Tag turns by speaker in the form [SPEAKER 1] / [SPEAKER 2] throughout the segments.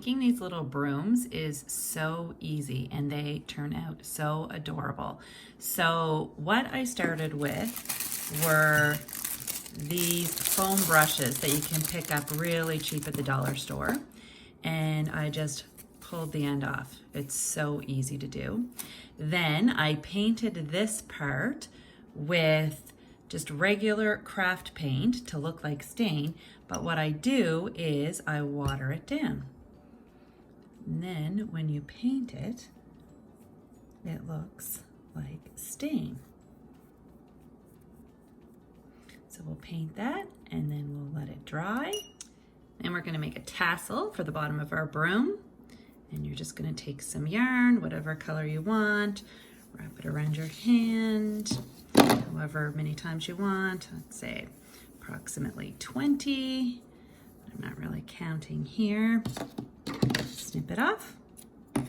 [SPEAKER 1] Making these little brooms is so easy and they turn out so adorable. So what I started with were these foam brushes that you can pick up really cheap at the dollar store. And I just pulled the end off. It's so easy to do. Then I painted this part with just regular craft paint to look like stain, but what I do is I water it down. And then when you paint it, it looks like stain. So we'll paint that and then we'll let it dry. And we're gonna make a tassel for the bottom of our broom. And you're just gonna take some yarn, whatever color you want, wrap it around your hand, however many times you want. Let's say approximately 20. I'm not really counting here. Snip it off. And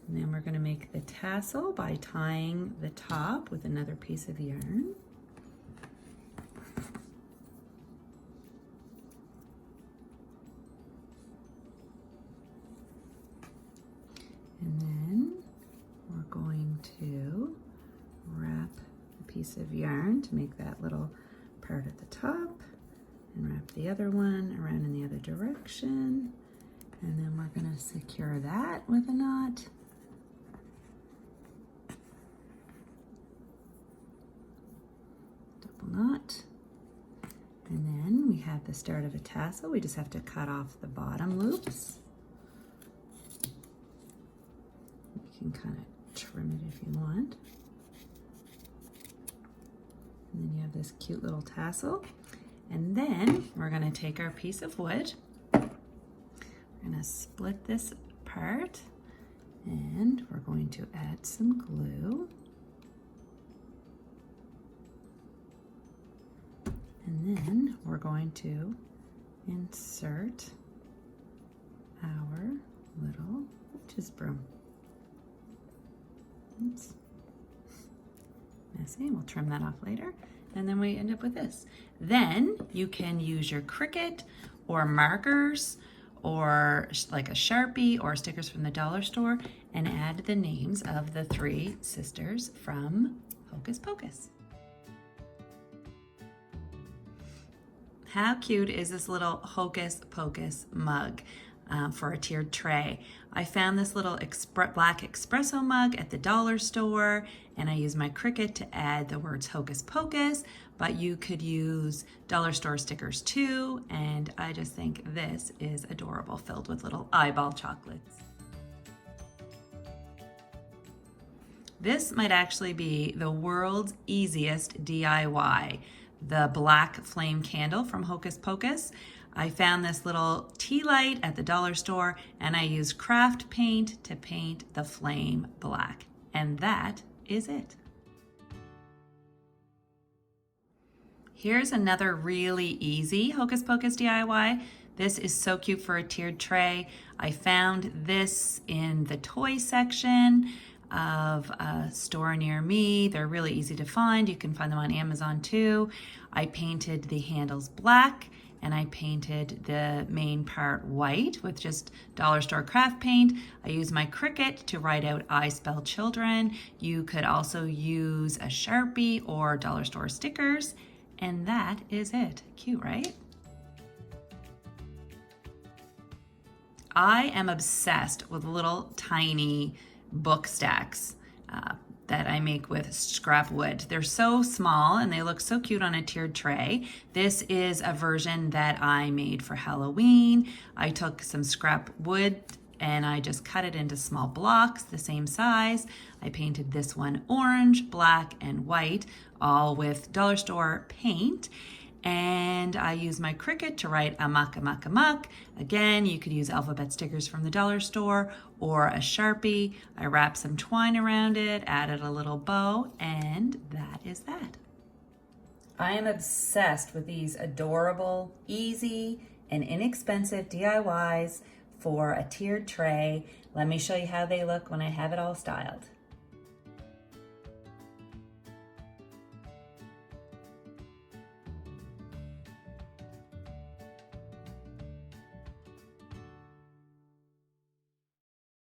[SPEAKER 1] then we're gonna make the tassel by tying the top with another piece of yarn. And then we're going to wrap a piece of yarn to make that little part at the top and wrap the other one around in the other direction. And then we're going to secure that with a knot. Double knot. And then we have the start of a tassel. We just have to cut off the bottom loops. You can kind of trim it if you want. And then you have this cute little tassel. And then we're going to take our piece of wood. We're going to split this apart and we're going to add some glue. And then we're going to insert our little witch's broom. Oops. Messy, we'll trim that off later. And then we end up with this. Then you can use your Cricut or markers or like a Sharpie or stickers from the dollar store and add the names of the three sisters from Hocus Pocus. How cute is this little Hocus Pocus mug for a tiered tray? I found this little black espresso mug at the dollar store and I used my Cricut to add the words Hocus Pocus, but you could use dollar store stickers too, and I just think this is adorable, filled with little eyeball chocolates. This might actually be the world's easiest DIY, the black flame candle from Hocus Pocus. I found this little tea light at the dollar store and I used craft paint to paint the flame black. And that is it. Here's another really easy Hocus Pocus DIY. This is so cute for a tiered tray. I found this in the toy section of a store near me. They're really easy to find. You can find them on Amazon too. I painted the handles black and I painted the main part white with just dollar store craft paint. I used my Cricut to write out I Spell Children. You could also use a Sharpie or dollar store stickers. And that is it. Cute, right? I am obsessed with little tiny book stacks that I make with scrap wood. They're so small and they look so cute on a tiered tray. This is a version that I made for Halloween. I took some scrap wood and I just cut it into small blocks the same size. I painted this one orange, black, and white, all with dollar store paint. And I use my Cricut to write Amok, Amok, Amok. Again, you could use alphabet stickers from the dollar store or a Sharpie. I wrapped some twine around it, added a little bow, and that is that. I am obsessed with these adorable, easy, and inexpensive DIYs for a tiered tray. Let me show you how they look when I have it all styled.